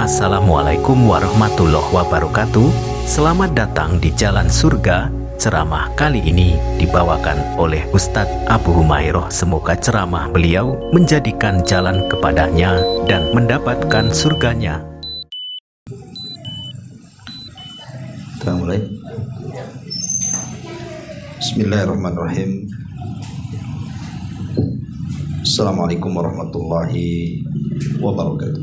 Assalamualaikum warahmatullahi wabarakatuh. Selamat datang di Jalan Surga. Ceramah kali ini dibawakan oleh Ustadz Abu Humairoh. Semoga ceramah beliau menjadikan jalan kepadanya dan mendapatkan surganya. Kita mulai. Bismillahirrahmanirrahim. Assalamualaikum warahmatullahi wabarakatuh.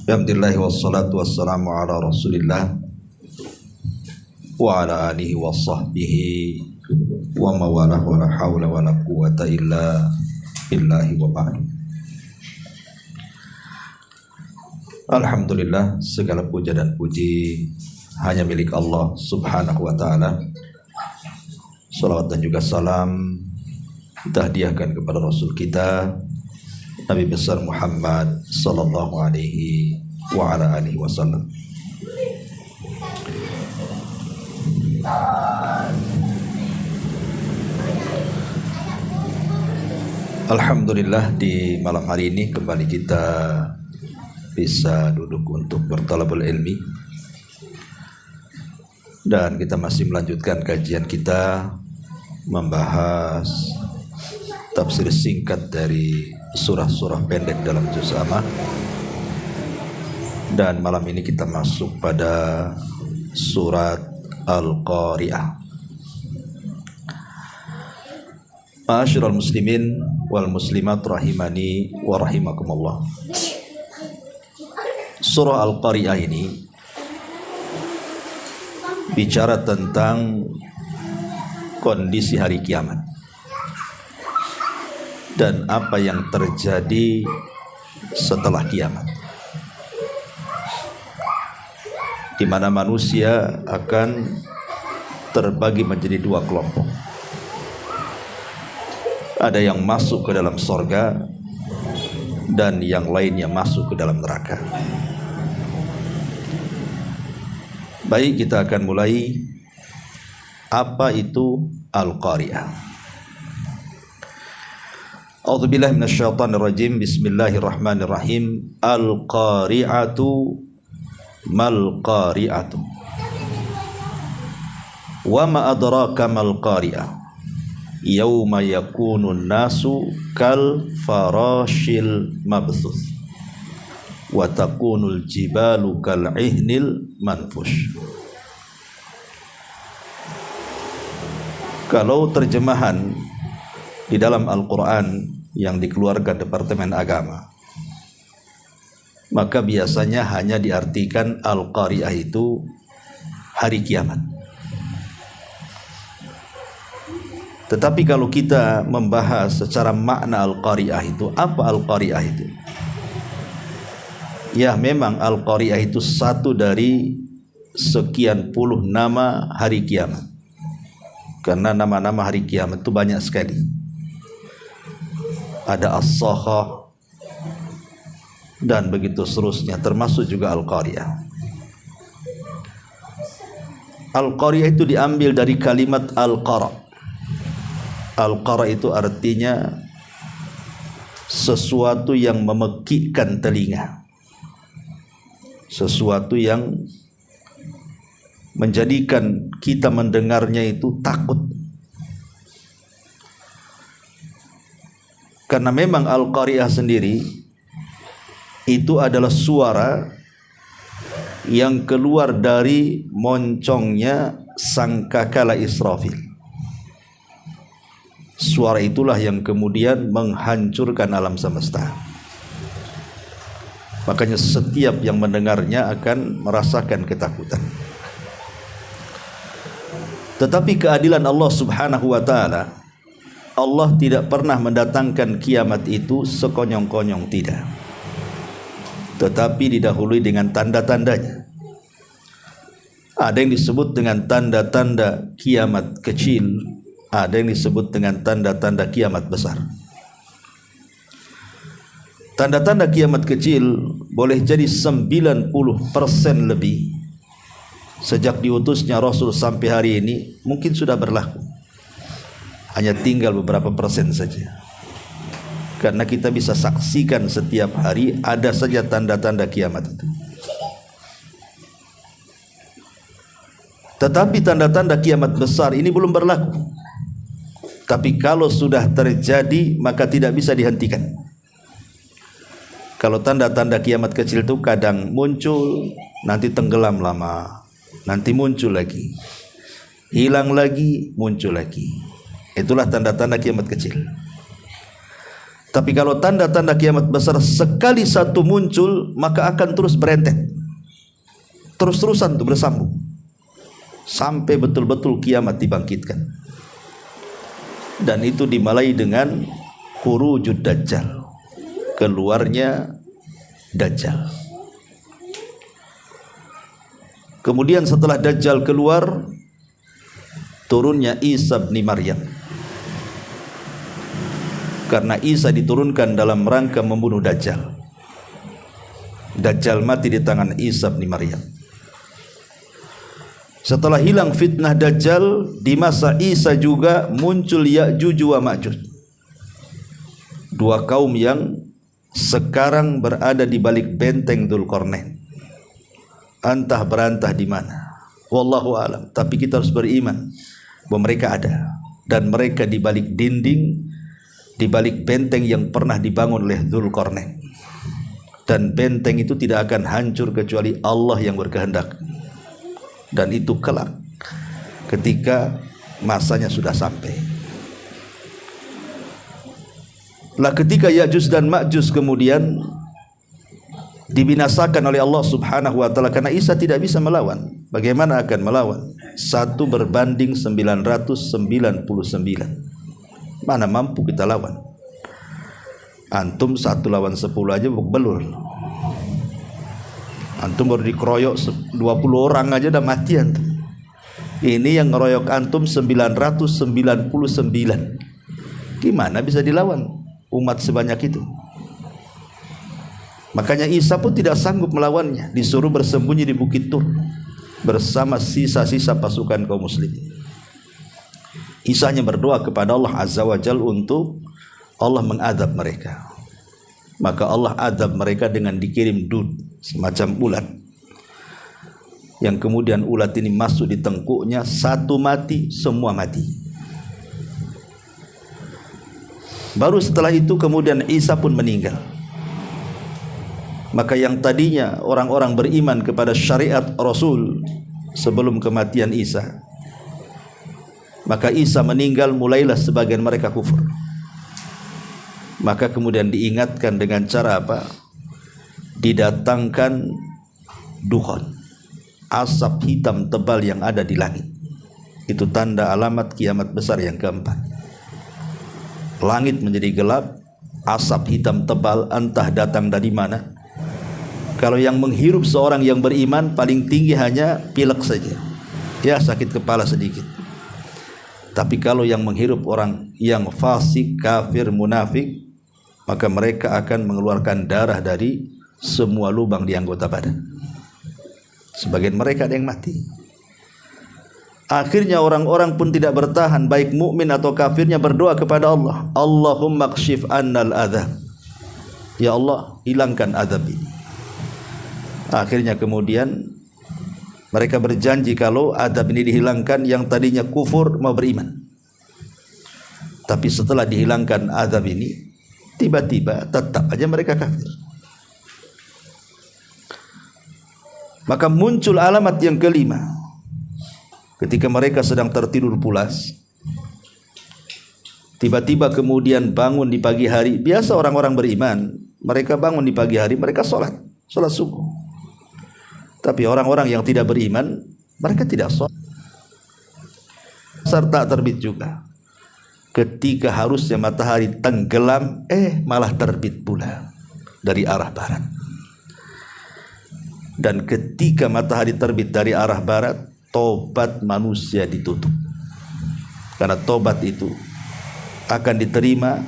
Alhamdulillah wassalatu wassalamu ala rasulillah wa ala alihi wa sahbihi wa mawalah wa la hawla wa la quwata illa billahi wa ba'du. Alhamdulillah, segala puja dan puji hanya milik Allah subhanahu wa ta'ala. Salawat dan juga salam kita hadiahkan kepada Rasul kita Nabi besar Muhammad sallallahu alaihi wa ala alihi wasallam. Alhamdulillah, di malam hari ini kembali kita bisa duduk untuk bertalabul ilmi, dan kita masih melanjutkan kajian kita membahas tafsir singkat dari surah-surah pendek dalam juz amma. Dan malam ini kita masuk pada surat Al-Qari'ah. Ma'asyiral muslimin wal muslimat rahimani wa rahimakumullah. Surah Al-Qari'ah ini bicara tentang kondisi hari kiamat dan apa yang terjadi setelah kiamat, di mana manusia akan terbagi menjadi dua kelompok. Ada yang masuk ke dalam sorga dan yang lainnya masuk ke dalam neraka. Baik, kita akan mulai. Apa itu Al-Qari'ah? A'udzubillahi minasyaitonir rajim. Bismillahirrahmanirrahim. Al-Qari'atu mal qari'atu. Wa ma adraka mal qari'ah. Yauma yakunun nasu kal farashil mabthuth. Wa takunul jibalu kal ihnil manfush. Kalau terjemahan di dalam Al-Quran yang dikeluarkan Departemen Agama, maka biasanya hanya diartikan Al-Qari'ah itu hari kiamat. Tetapi kalau kita membahas secara makna Al-Qari'ah itu, apa Al-Qari'ah itu? Ya, memang Al-Qari'ah itu satu dari sekian puluh nama hari kiamat. Karena nama-nama hari kiamat itu banyak sekali. Ada As-Sakhah dan begitu seterusnya, termasuk juga Al-Qari'ah. Al-Qari'ah itu diambil dari kalimat Al-Qara'. Al-Qara' itu artinya sesuatu yang memekikkan telinga, sesuatu yang menjadikan kita mendengarnya itu takut. Karena memang Al-Qari'ah sendiri itu adalah suara yang keluar dari moncongnya sangkakala Israfil. Suara itulah yang kemudian menghancurkan alam semesta. Makanya setiap yang mendengarnya akan merasakan ketakutan. Tetapi keadilan Allah subhanahu wa ta'ala, Allah tidak pernah mendatangkan kiamat itu sekonyong-konyong, tidak. Tetapi didahului dengan tanda-tandanya. Ada yang disebut dengan tanda-tanda kiamat kecil, ada yang disebut dengan tanda-tanda kiamat besar. Tanda-tanda kiamat kecil boleh jadi 90% lebih. Sejak diutusnya Rasul sampai hari ini mungkin sudah berlaku. Hanya tinggal beberapa persen saja. karena kita bisa saksikan setiap hari ada saja tanda-tanda kiamat itu. Tetapi tanda-tanda kiamat besar ini belum berlaku. Tapi kalau sudah terjadi maka tidak bisa dihentikan. Kalau tanda-tanda kiamat kecil itu kadang muncul, nanti tenggelam lama, nanti muncul lagi, hilang lagi, muncul lagi. Itulah tanda-tanda kiamat kecil. Tapi kalau tanda-tanda kiamat besar sekali satu muncul, maka akan terus berentet, terus-terusan itu bersambung sampai betul-betul kiamat dibangkitkan. Dan itu dimulai dengan khurujud dajjal, keluarnya Dajjal. Kemudian setelah Dajjal keluar, turunnya Isa bin Maryam. Karena Isa diturunkan dalam rangka membunuh Dajjal. Dajjal mati di tangan Isa bin Maryam. Setelah hilang fitnah Dajjal, di masa Isa juga muncul Ya'juj wa Ma'juj, dua kaum yang sekarang berada di balik benteng Dzulqarnain. Entah berantah di mana, wallahu alam. Tapi kita harus beriman bahwa mereka ada, dan mereka di balik dinding, di balik benteng yang pernah dibangun oleh Dzulqarnain. Dan benteng itu tidak akan hancur kecuali Allah yang berkehendak. Dan itu kelak ketika masanya sudah sampai. Lah ketika Ya'juj dan Ma'juj kemudian dibinasakan oleh Allah Subhanahu wa taala karena Isa tidak bisa melawan. Bagaimana akan melawan? 1 berbanding 999. Mana mampu kita lawan? Antum 1 lawan 10 aja belur. Antum baru dikeroyok 20 orang aja udah mati antum. Ini yang ngeroyok antum 999. Gimana bisa dilawan umat sebanyak itu? Makanya Isa pun tidak sanggup melawannya, disuruh bersembunyi di Bukit Tur bersama sisa-sisa pasukan kaum muslimin. Isa hanya berdoa kepada Allah Azza wa Jalla untuk Allah mengadab mereka. Maka Allah adab mereka dengan dikirim dud, semacam ulat, yang kemudian ulat ini masuk di tengkuknya, satu mati, semua mati. Baru setelah itu kemudian Isa pun meninggal. Maka yang tadinya orang-orang beriman kepada syariat Rasul sebelum kematian Isa, maka Isa meninggal, mulailah sebagian mereka kufur. Maka kemudian diingatkan dengan cara apa? Didatangkan dukhon, asap hitam tebal yang ada di langit. Itu tanda alamat kiamat besar yang keempat. Langit menjadi gelap, asap hitam tebal entah datang dari mana. Kalau yang menghirup seorang yang beriman paling tinggi hanya pilek saja, ya sakit kepala sedikit. Tapi kalau yang menghirup orang yang fasik, kafir, munafik, maka mereka akan mengeluarkan darah dari semua lubang di anggota badan. Sebagian mereka ada yang mati. Akhirnya orang-orang pun tidak bertahan, baik mukmin atau kafirnya, berdoa kepada Allah, Allahumma kshif annal adzab. Ya Allah, hilangkan azab ini. Akhirnya kemudian mereka berjanji kalau azab ini dihilangkan, yang tadinya kufur mau beriman. Tapi setelah dihilangkan azab ini, tiba-tiba tetap aja mereka kafir. Maka muncul alamat yang kelima. Ketika mereka sedang tertidur pulas, tiba-tiba kemudian bangun di pagi hari. Biasa orang-orang beriman, mereka bangun di pagi hari, mereka sholat subuh. Tapi orang-orang yang tidak beriman, mereka tidak sholat. Serta terbit juga. Ketika harusnya matahari tenggelam, malah terbit pula dari arah barat. Dan ketika matahari terbit dari arah barat, tobat manusia ditutup. Karena tobat itu akan diterima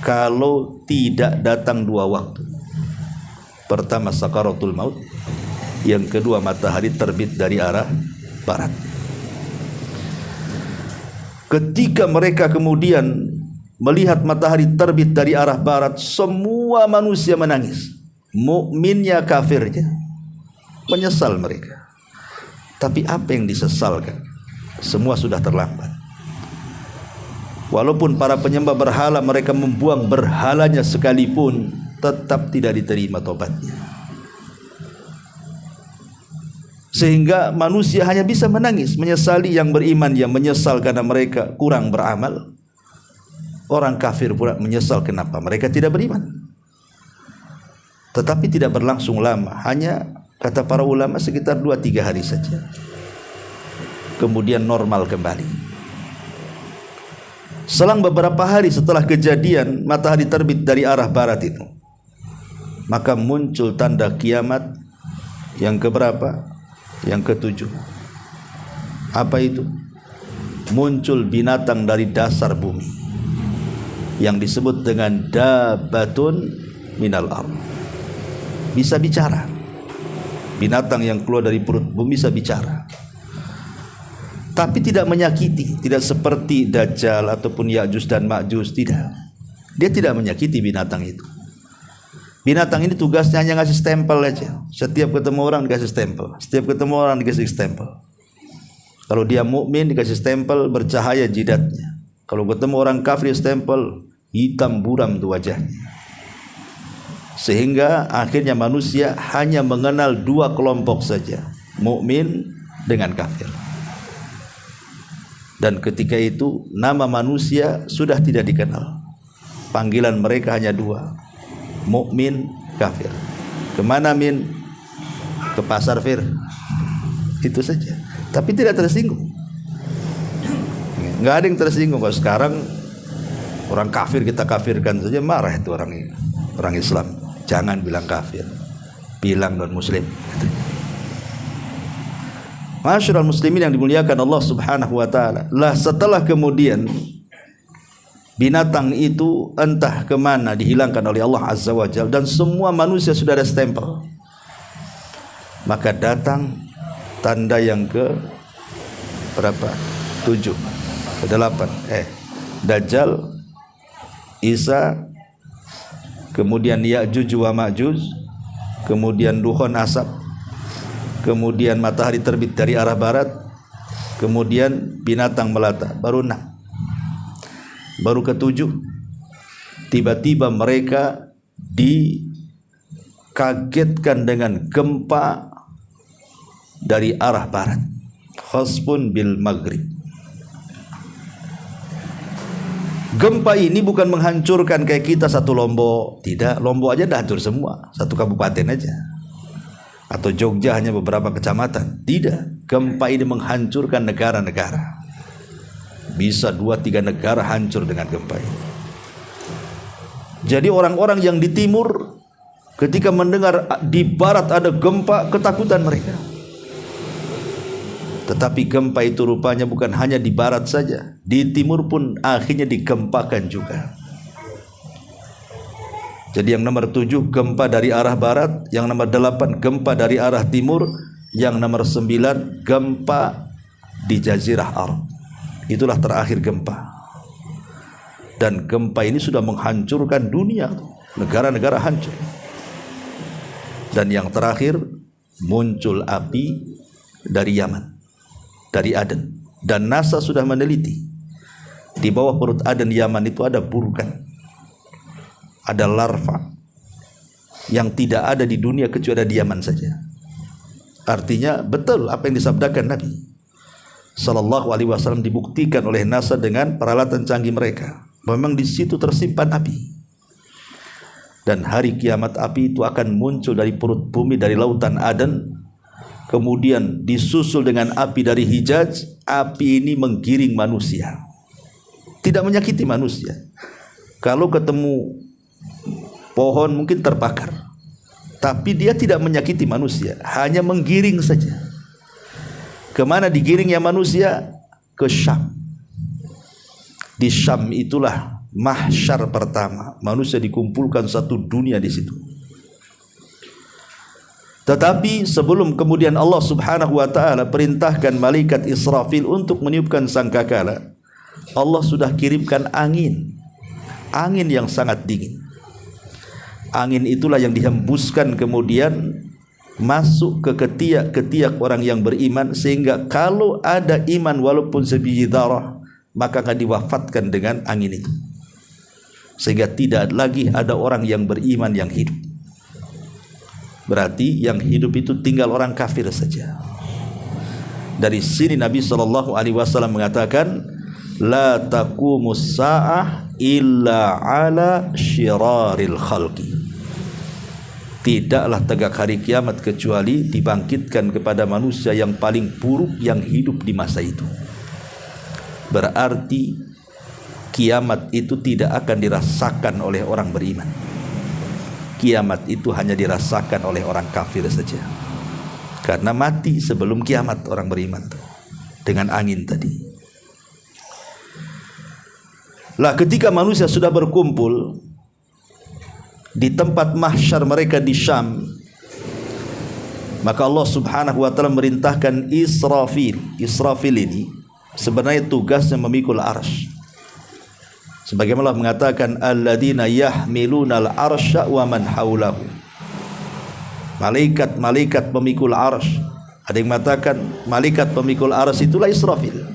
kalau tidak datang 2 waktu. Pertama sakaratul maut, yang kedua matahari terbit dari arah barat. Ketika mereka kemudian melihat matahari terbit dari arah barat, semua manusia menangis. Mukminnya, kafirnya, menyesal mereka. Tapi apa yang disesalkan? Semua sudah terlambat. Walaupun para penyembah berhala mereka membuang berhalanya sekalipun, tetap tidak diterima tobatnya. Sehingga manusia hanya bisa menangis, menyesali. Yang beriman yang menyesal karena mereka kurang beramal. Orang kafir pula menyesal kenapa mereka tidak beriman. Tetapi tidak berlangsung lama, hanya kata para ulama sekitar 2-3 hari saja. Kemudian normal kembali. Selang beberapa hari setelah kejadian matahari terbit dari arah barat itu, maka muncul tanda kiamat yang keberapa? Yang ke-7. Apa itu? Muncul binatang dari dasar bumi yang disebut dengan dabatun minal ardh. Bisa bicara. Binatang yang keluar dari perut bumi bisa bicara. Tapi tidak menyakiti, tidak seperti Dajjal ataupun Ya'juj dan Ma'juj, tidak. Dia tidak menyakiti binatang itu. Binatang ini tugasnya hanya ngasih stempel aja. Setiap ketemu orang dikasih stempel. Setiap ketemu orang dikasih stempel. Kalau dia mukmin dikasih stempel bercahaya jidatnya. Kalau ketemu orang kafir stempel hitam buram tuh wajahnya. Sehingga akhirnya manusia hanya mengenal 2 kelompok saja, mukmin dengan kafir. Dan ketika itu nama manusia sudah tidak dikenal. Panggilan mereka hanya 2. Mukmin, kafir. Kemana min? Ke pasar Fir. Itu saja. Tapi tidak tersinggung. Nggak ada yang tersinggung. Kalau sekarang orang kafir kita kafirkan saja, marah itu orang Islam. Jangan bilang kafir, bilang non muslim. Masyarul muslimin yang dimuliakan Allah Subhanahu wa taala. Lah setelah kemudian binatang itu entah kemana dihilangkan oleh Allah Azza wa Jalla dan semua manusia sudah ada stempel. Maka datang tanda yang ke berapa? 7 ke 8. Dajjal, Isa, kemudian Ya'juj wa Ma'juj, kemudian dukhon asap, kemudian matahari terbit dari arah barat, kemudian binatang melata. Baru 6. Baru ke-7 tiba-tiba mereka dikagetkan dengan gempa dari arah barat. Khasfun bil maghrib. Gempa ini bukan menghancurkan kayak kita satu Lombok, tidak. Lombok aja dah hancur semua, satu kabupaten aja. Atau Jogja hanya beberapa kecamatan. Tidak. Gempa ini menghancurkan negara-negara. Bisa 2-3 negara hancur dengan gempa ini. Jadi orang-orang yang di timur ketika mendengar di barat ada gempa, ketakutan mereka. Tetapi gempa itu rupanya bukan hanya di barat saja, di timur pun akhirnya digempakan juga. Jadi yang nomor 7 gempa dari arah barat, yang nomor 8 gempa dari arah timur, yang nomor 9 gempa di Jazirah Arab. Itulah terakhir gempa. Dan gempa ini sudah menghancurkan dunia, negara-negara hancur. Dan yang terakhir muncul api dari Yaman, dari Aden. Dan NASA sudah meneliti, di bawah perut Aden Yaman itu ada burukan, ada larva yang tidak ada di dunia kecuali ada di Yaman saja. Artinya betul apa yang disabdakan Nabi Sallallahu Alaihi Wasallam, dibuktikan oleh NASA dengan peralatan canggih mereka. Memang di situ tersimpan api. Dan hari kiamat api itu akan muncul dari perut bumi, dari lautan Aden. Kemudian disusul dengan api dari Hijaz. Api ini menggiring manusia, tidak menyakiti manusia. Kalau ketemu pohon mungkin terbakar, tapi dia tidak menyakiti manusia, hanya menggiring saja. Kemana digiringnya manusia? Ke Syam. Di Syam itulah mahsyar pertama. Manusia dikumpulkan satu dunia di situ. Tetapi sebelum kemudian Allah Subhanahu wa taala perintahkan malaikat Israfil untuk meniupkan sangkakala, Allah sudah kirimkan angin angin yang sangat dingin. Angin itulah yang dihembuskan kemudian masuk ke ketiak orang yang beriman, sehingga kalau ada iman walaupun sebiji darah maka akan diwafatkan dengan angin itu, sehingga tidak lagi ada orang yang beriman yang hidup. Berarti yang hidup itu tinggal orang kafir saja. Dari sini Nabi SAW mengatakan, la taqumus sa'ah illa ala syiraril khalqi. Tidaklah tegak hari kiamat kecuali dibangkitkan kepada manusia yang paling buruk yang hidup di masa itu. Berarti kiamat itu tidak akan dirasakan oleh orang beriman. Kiamat itu hanya dirasakan oleh orang kafir saja, karena mati sebelum kiamat orang beriman dengan angin tadi. Lah ketika manusia sudah berkumpul di tempat mahsyar mereka di Syam, maka Allah Subhanahu wa taala merintahkan Israfil. Israfil ini sebenarnya tugasnya memikul arsy. Sebagaimana Allah mengatakan, alladzina yahmilunal arsya wa man haulahu. Malaikat-malaikat pemikul arsy. Ada yang mengatakan malaikat pemikul arsy itulah Israfil.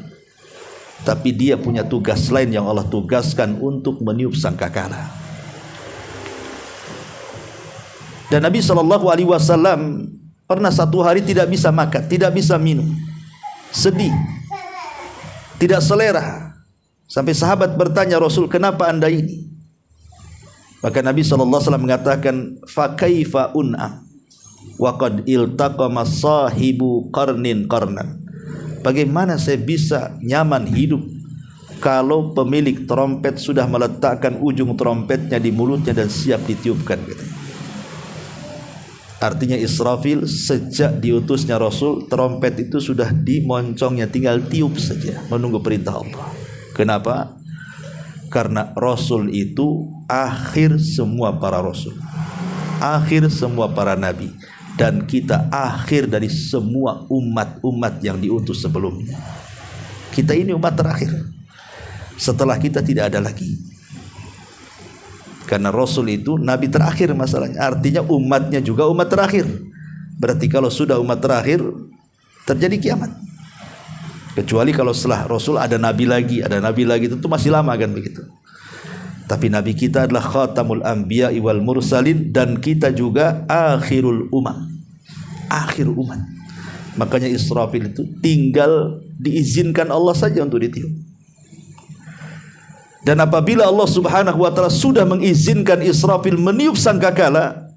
Tapi dia punya tugas lain yang Allah tugaskan untuk meniup sangkakala. Dan Nabi SAW pernah satu hari tidak bisa makan, tidak bisa minum, sedih, tidak selera. Sampai sahabat bertanya, Rasul, kenapa anda ini? Maka Nabi SAW mengatakan, fa kaifa un'am wa qad iltaqama sahibu qarnin qarnan. Bagaimana saya bisa nyaman hidup kalau pemilik trompet sudah meletakkan ujung trompetnya di mulutnya dan siap ditiupkan gitu. Artinya Israfil sejak diutusnya Rasul, trompet itu sudah dimoncongnya, tinggal tiup saja menunggu perintah Allah. Kenapa? Karena Rasul itu akhir semua para Rasul, akhir semua para Nabi, dan kita akhir dari semua umat-umat yang diutus sebelumnya. Kita ini umat terakhir. Setelah kita tidak ada lagi. Karena Rasul itu Nabi terakhir masalahnya. Artinya umatnya juga umat terakhir. Berarti kalau sudah umat terakhir, terjadi kiamat. Kecuali kalau setelah Rasul ada Nabi lagi itu masih lama kan begitu. Tapi Nabi kita adalah khatamul anbiya wal mursalin, dan kita juga akhirul umat, akhir umat. Makanya Israfil itu tinggal diizinkan Allah saja untuk ditiup. Dan apabila Allah Subhanahu wa taala sudah mengizinkan Israfil meniup sangkakala,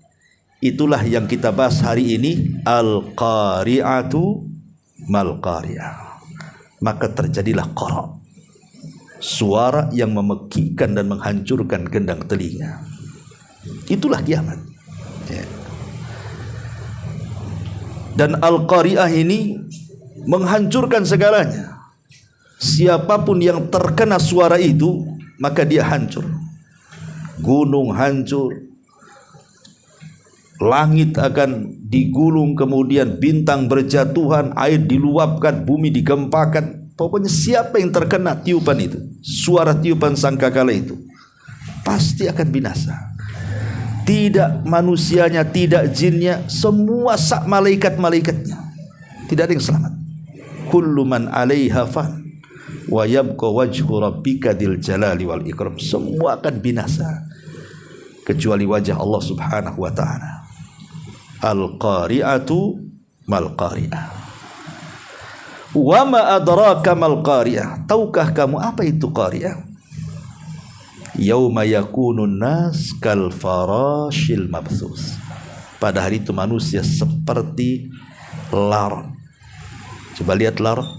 itulah yang kita bahas hari ini, al-qari'atu mal qari'ah. Maka terjadilah qara', suara yang memekikkan dan menghancurkan gendang telinga. Itulah kiamat ya. Dan al-qari'ah ini menghancurkan segalanya. Siapapun yang terkena suara itu, maka dia hancur. Gunung hancur, langit akan digulung, kemudian bintang berjatuhan, air diluapkan, bumi digempakan. Pokoknya siapa yang terkena tiupan itu, suara tiupan sangkakala itu, pasti akan binasa. Tidak manusianya, tidak jinnya, semua sak malaikat-malaikatnya, tidak ada yang selamat. Kullu man 'alaiha fan wa yabqa wajhu rabbika dzil jalali wal ikram. Semua akan binasa kecuali wajah Allah Subhanahu wa taala. Al-qari'atu mal qari'ah. Wa ma adraka mal qari'ah. Tahukah kamu apa itu qari'ah? Yauma yakunun nas kal farashil mabthus. Pada hari itu manusia seperti laron. Coba lihat laron.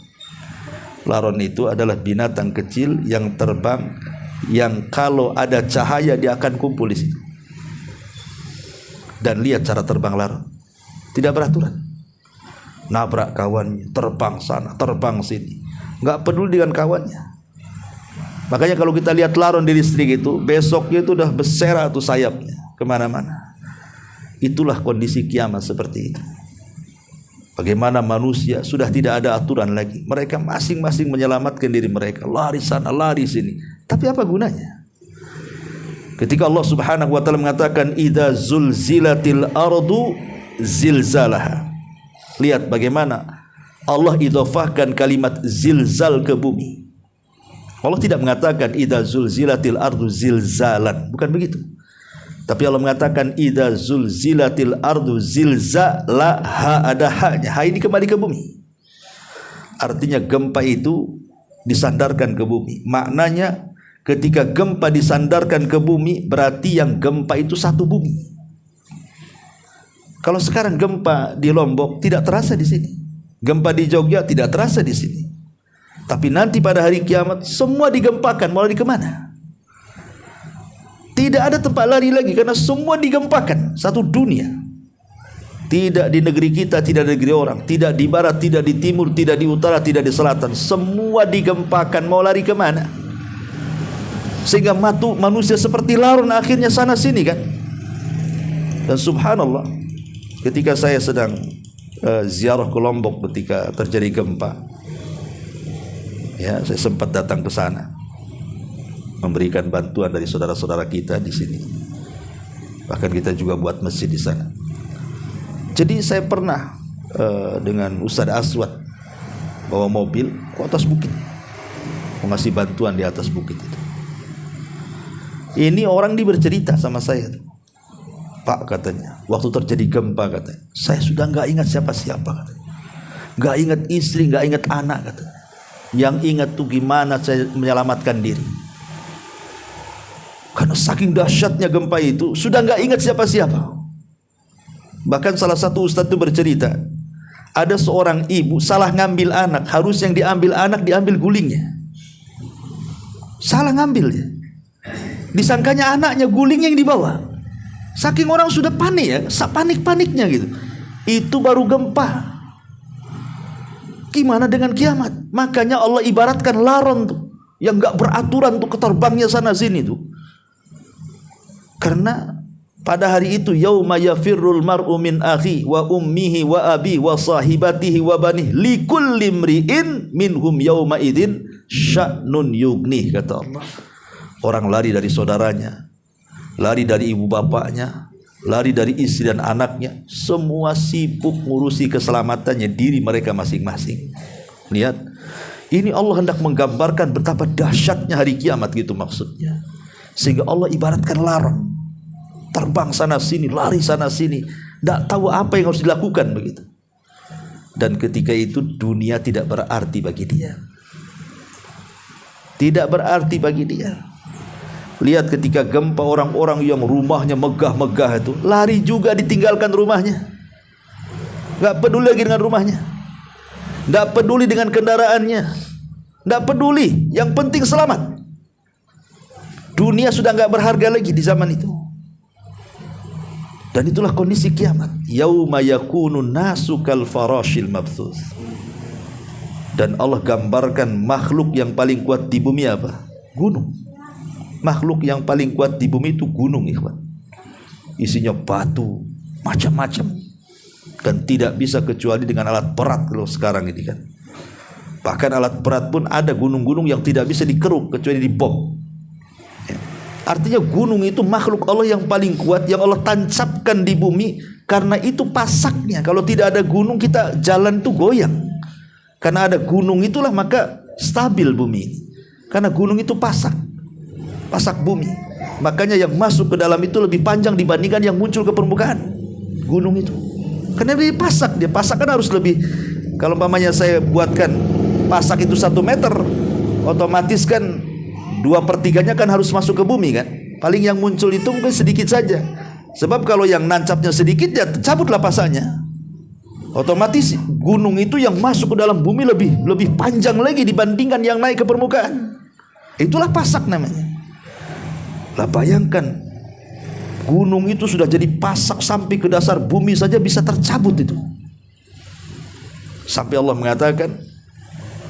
Laron itu adalah binatang kecil yang terbang, yang kalau ada cahaya dia akan kumpul di situ. Dan lihat cara terbang laron, tidak beraturan. Nabrak kawannya, terbang sana, terbang sini, nggak peduli dengan kawannya. Makanya kalau kita lihat laron di listrik itu, besoknya itu udah bersera tuh sayapnya kemana-mana. Itulah kondisi kiamat seperti itu. Bagaimana manusia sudah tidak ada aturan lagi. Mereka masing-masing menyelamatkan diri mereka, lari sana, lari sini. Tapi apa gunanya? Ketika Allah Subhanahu wa taala mengatakan idza zulzilatil ardu zilzalaha. Lihat bagaimana Allah idhofahkan kalimat zilzal ke bumi. Allah tidak mengatakan idza zulzilatil ardu zilzalan, bukan begitu. Tapi Allah mengatakan idza zulzilatil ardu zilzalaha, ada haknya. Ha ini kembali ke bumi. Artinya gempa itu disandarkan ke bumi. Maknanya ketika gempa disandarkan ke bumi, berarti yang gempa itu satu bumi. Kalau sekarang gempa di Lombok tidak terasa di sini, gempa di Jogja tidak terasa di sini. Tapi nanti pada hari kiamat semua digempakan, mau lari kemana? Tidak ada tempat lari lagi karena semua digempakan, satu dunia. Tidak di negeri kita, tidak di negeri orang, tidak di barat, tidak di timur, tidak di utara, tidak di selatan. Semua digempakan, mau lari kemana? Sehingga manusia seperti larun akhirnya sana sini kan. Dan subhanallah, ketika saya sedang ziarah ke Lombok ketika terjadi gempa, ya saya sempat datang ke sana memberikan bantuan dari saudara-saudara kita di sini. Bahkan kita juga buat masjid di sana. Jadi saya pernah dengan Ustaz Aswad bawa mobil ke atas bukit, mengasih bantuan di atas bukit itu. Ini orang dia bercerita sama saya, Pak katanya, waktu terjadi gempa katanya, saya sudah nggak ingat siapa-siapa katanya, nggak ingat istri, nggak ingat anak katanya. Yang ingat tuh gimana saya menyelamatkan diri. Karena saking dahsyatnya gempa itu, sudah nggak ingat siapa-siapa. Bahkan salah satu ustadz itu bercerita, ada seorang ibu salah ngambil anak, harus yang diambil anak diambil gulingnya, salah ngambil ya. Disangkanya anaknya, guling yang dibawa. Saking orang sudah panik ya, panik-paniknya gitu. Itu baru gempa. Gimana dengan kiamat? Makanya Allah ibaratkan laron tuh, yang gak beraturan tuh keterbangnya sana sini tuh. Karena pada hari itu yauma yafirrul mar'u min akhi wa ummihi wa abi wa sahibatihi wa banih likulli imri'in minhum yauma idzin sya'nun yugnih, kata Allah. Orang lari dari saudaranya, lari dari ibu bapaknya, lari dari istri dan anaknya. Semua sibuk ngurusi keselamatannya diri mereka masing-masing. Lihat, ini Allah hendak menggambarkan betapa dahsyatnya hari kiamat gitu maksudnya. Sehingga Allah ibaratkan larang, terbang sana sini, lari sana sini, tidak tahu apa yang harus dilakukan begitu. Dan ketika itu dunia tidak berarti bagi dia. Tidak berarti bagi dia. Lihat ketika gempa, orang-orang yang rumahnya megah-megah itu lari juga, ditinggalkan rumahnya. Gak peduli lagi dengan rumahnya, gak peduli dengan kendaraannya, gak peduli, yang penting selamat. Dunia sudah gak berharga lagi di zaman itu. Dan itulah kondisi kiamat. Yauma yakunu nasu kal farashil mabthus. Dan Allah gambarkan makhluk yang paling kuat di bumi apa? Gunung. Makhluk yang paling kuat di bumi itu gunung, ikhwan. Isinya batu macam-macam, dan tidak bisa kecuali dengan alat berat. Kalau sekarang ini kan, bahkan alat berat pun ada gunung-gunung yang tidak bisa dikeruk kecuali dibom. Artinya gunung itu makhluk Allah yang paling kuat, yang Allah tancapkan di bumi. Karena itu pasaknya, kalau tidak ada gunung kita jalan tuh goyang. Karena ada gunung itulah maka stabil bumi ini. Karena gunung itu pasak bumi. Makanya yang masuk ke dalam itu lebih panjang dibandingkan yang muncul ke permukaan gunung itu. Karena dia pasak, kan harus lebih. Kalau umpamanya saya buatkan pasak itu 1 meter, otomatis kan 2/3-nya kan harus masuk ke bumi kan. Paling yang muncul itu mungkin sedikit saja. Sebab kalau yang nancapnya sedikit ya cabutlah pasaknya. Otomatis gunung itu yang masuk ke dalam bumi lebih panjang lagi dibandingkan yang naik ke permukaan. Itulah pasak namanya. Lah bayangkan, gunung itu sudah jadi pasak sampai ke dasar bumi saja bisa tercabut itu. Sampai Allah mengatakan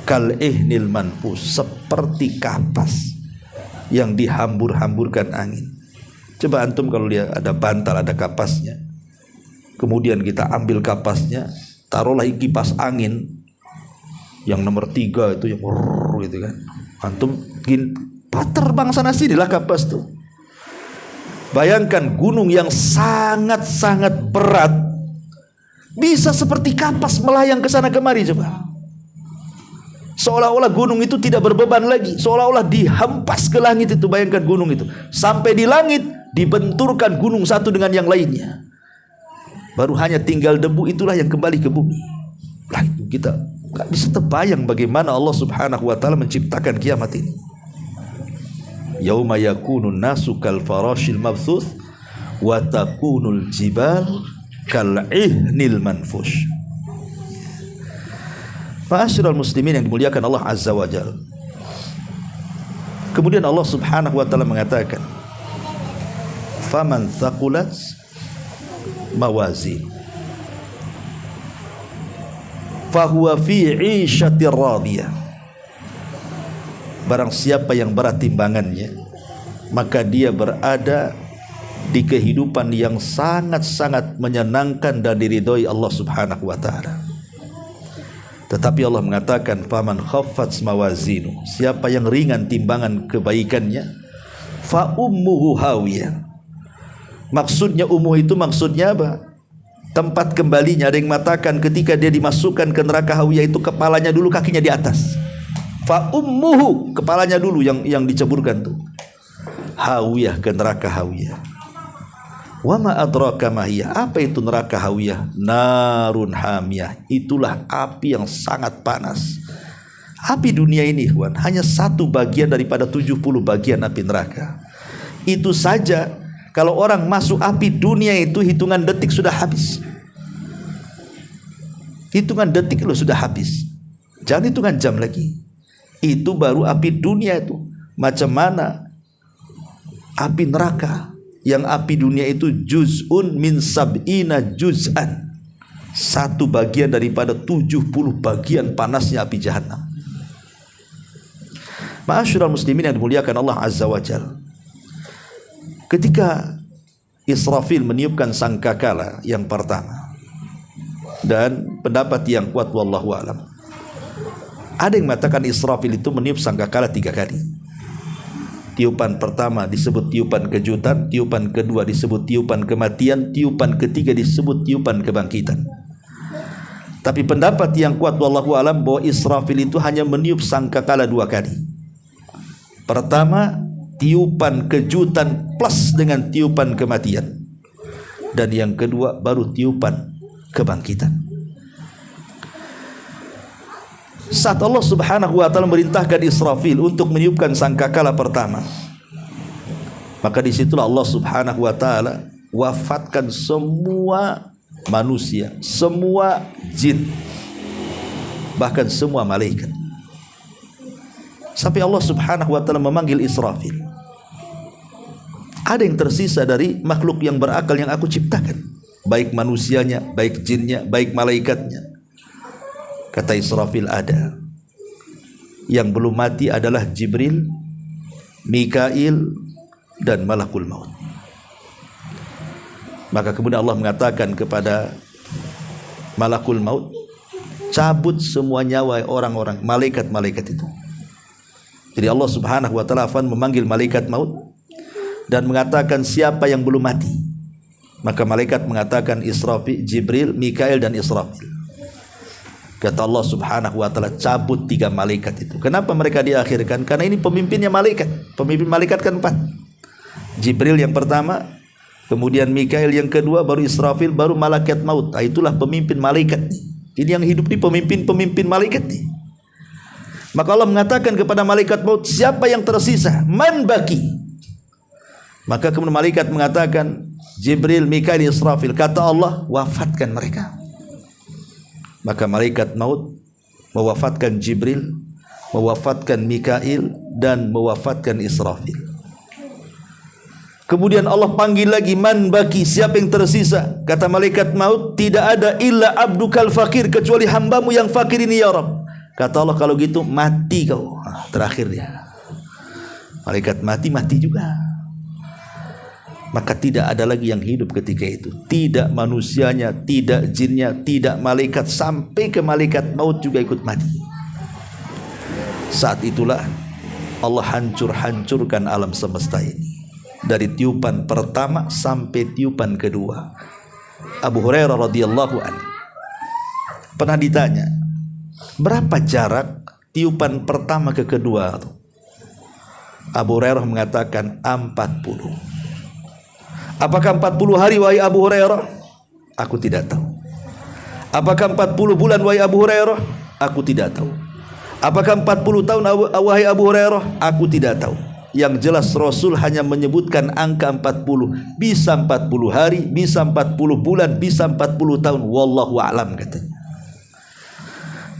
kal ihnil manfus, seperti kapas yang dihambur-hamburkan angin. Coba antum kalau dia ada bantal, ada kapasnya, kemudian kita ambil kapasnya, taruhlah kipas angin yang nomor 3 itu yang gitu kan, antum terbang sana sini lah kapas tuh. Bayangkan gunung yang sangat-sangat berat bisa seperti kapas melayang ke sana kemari coba. Seolah-olah gunung itu tidak berbeban lagi, seolah-olah dihempas ke langit itu. Bayangkan gunung itu sampai di langit, dibenturkan gunung satu dengan yang lainnya. Baru hanya tinggal debu, itulah yang kembali ke bumi. Lah itu kita nggak bisa terbayang bagaimana Allah Subhanahu wa taala menciptakan kiamat ini. Yauma yakunun nasu kal farashil mabthuth wa takunul jibal kal ihnil manfush. Ma'asyiral muslimin yang dimuliakan Allah Azza wa Jalla. Kemudian Allah Subhanahu wa taala mengatakan, "Faman thaqulat mawazin fahuwa fi 'ishatir radiyah." Barang siapa yang berat timbangannya, maka dia berada di kehidupan yang sangat-sangat menyenangkan dan diridhoi Allah Subhanahu wa taala. Tetapi Allah mengatakan, faman khaffat mawazinu, siapa yang ringan timbangan kebaikannya, fa ummuhu hawiyah. Maksudnya ummuh itu maksudnya apa? Tempat kembalinya. Ada yang mengatakan ketika dia dimasukkan ke neraka hawiyah itu kepalanya dulu, kakinya di atas. Fa ummuhu, kepalanya dulu yang diceburkan tuh. Hawiyah, ke neraka hawiyah. Wa ma adraka ma hiya, apa itu neraka hawiyah? Narun hamiyah, itulah api yang sangat panas. Api dunia ini ikhwan, hanya satu bagian daripada 70 bagian api neraka. Itu saja kalau orang masuk api dunia itu hitungan detik sudah habis. Hitungan detik loh sudah habis. Jangan hitungan jam lagi. Itu baru api dunia itu. Macam mana api neraka? Yang api dunia itu juz'un min sab'ina juz'an, satu bagian daripada 70 bagian panasnya api jahannam. Ma'asyiral muslimin yang dimuliakan Allah Azza wa Jalla, ketika Israfil meniupkan sangkakala yang pertama, dan pendapat yang kuat wallahu alam, ada yang mengatakan Israfil itu meniup sangkakala 3 kali. Tiupan pertama disebut tiupan kejutan, tiupan kedua disebut tiupan kematian, tiupan ketiga disebut tiupan kebangkitan. Tapi pendapat yang kuat wallahu alam bahwa Israfil itu hanya meniup sangkakala 2 kali. Pertama tiupan kejutan plus dengan tiupan kematian, dan yang kedua baru tiupan kebangkitan. Saat Allah Subhanahu wa taala merintahkan Israfil untuk meniupkan sangkakala pertama, maka disitulah Allah Subhanahu wa taala wafatkan semua manusia, semua jin, bahkan semua malaikat. Sampai Allah Subhanahu wa taala memanggil Israfil, ada yang tersisa dari makhluk yang berakal yang aku ciptakan, baik manusianya, baik jinnya, baik malaikatnya. Kata Israfil, ada. Yang belum mati adalah Jibril, Mikail, dan Malakul Maut. Maka kemudian Allah mengatakan kepada Malakul Maut, cabut semua nyawa orang-orang, malaikat-malaikat itu. Jadi Allah Subhanahu wa taala memanggil malaikat maut dan mengatakan siapa yang belum mati. Maka malaikat mengatakan Israfil, Jibril, Mikail, dan Israfil. Kata Allah Subhanahu wa taala, cabut 3 malaikat itu. Kenapa mereka diakhirkan? Karena ini pemimpinnya malaikat. Pemimpin malaikat kan 4. Jibril yang pertama, kemudian Mikail yang kedua, baru Israfil, baru malaikat maut. Itulah pemimpin malaikat. Ini yang hidup di pemimpin malaikat nih. Maka Allah mengatakan kepada malaikat maut, siapa yang tersisa? Man baki? Maka kemudian malaikat mengatakan, Jibril, Mikail, Israfil. Kata Allah, wafatkan mereka. Maka malaikat maut mewafatkan Jibril, mewafatkan Mikail, dan mewafatkan Israfil. Kemudian Allah panggil lagi, man baki, siapa yang tersisa? Kata malaikat maut, tidak ada illa abdukal fakir, kecuali hambamu yang fakir ini ya Rabb. Kata Allah, kalau gitu mati kau. Terakhir dia, malaikat mati juga. Maka tidak ada lagi yang hidup ketika itu. Tidak manusianya, tidak jinnya, tidak malaikat, sampai ke malaikat maut juga ikut mati. Saat itulah Allah hancurkan alam semesta ini. dari tiupan pertama sampai tiupan kedua. Abu Hurairah radhiyallahu anhu pernah ditanya, berapa jarak tiupan pertama ke kedua? Abu Hurairah mengatakan 40. Apakah 40 hari wahai Abu Hurairah? Aku tidak tahu. Apakah 40 bulan wahai Abu Hurairah? Aku tidak tahu. Apakah 40 tahun wahai Abu Hurairah? Aku tidak tahu. Yang jelas Rasul hanya menyebutkan angka 40. Bisa 40 hari, bisa 40 bulan, bisa 40 tahun. Wallahu a'lam katanya.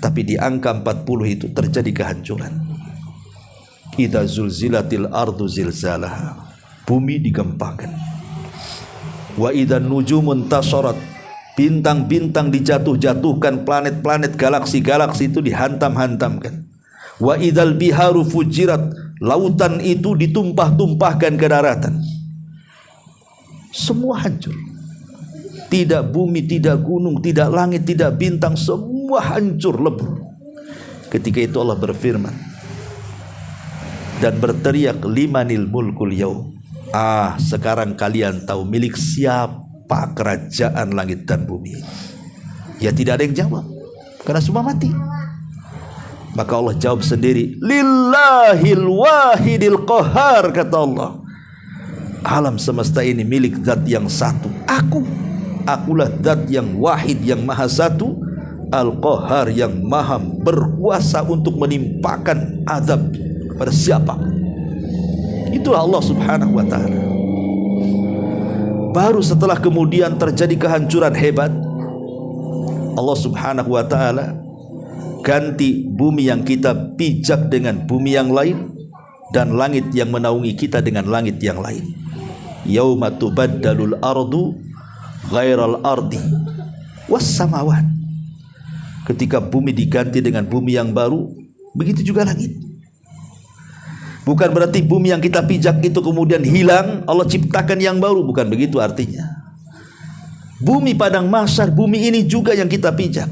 Tapi di angka 40 itu terjadi kehancuran. Idza zulzilatil ardu zilzalaha. Bumi digempakan. Wa idzan nujumun tasharat. Bintang-bintang dijatuh-jatuhkan, planet-planet, galaksi-galaksi itu dihantam-hantamkan. Wa idzal biharu fujirat. Lautan itu ditumpah-tumpahkan ke daratan. Semua hancur. Tidak bumi, tidak gunung, tidak langit, tidak bintang, semua hancur lebur. Ketika itu Allah berfirman dan berteriak, limanil mulkul yaum. Sekarang kalian tahu milik siapa kerajaan langit dan bumi. Ya tidak ada yang jawab karena semua mati. Maka Allah jawab sendiri, lillahil wahidil qahar, kata Allah. Alam semesta ini milik zat yang satu, akulah zat yang wahid, yang maha satu, al-qahar, yang maha berkuasa untuk menimpakan azab kepada siapa. Itulah Allah subhanahu wa ta'ala. Baru setelah kemudian terjadi kehancuran hebat, Allah subhanahu wa ta'ala ganti bumi yang kita pijak dengan bumi yang lain, dan langit yang menaungi kita dengan langit yang lain. Yauma tubaddalul ardu ghairal ardi was samawat. Ketika bumi diganti dengan bumi yang baru, begitu juga langit. Bukan berarti bumi yang kita pijak itu kemudian hilang, Allah ciptakan yang baru, bukan begitu artinya. Bumi padang mahsyar, bumi ini juga yang kita pijak,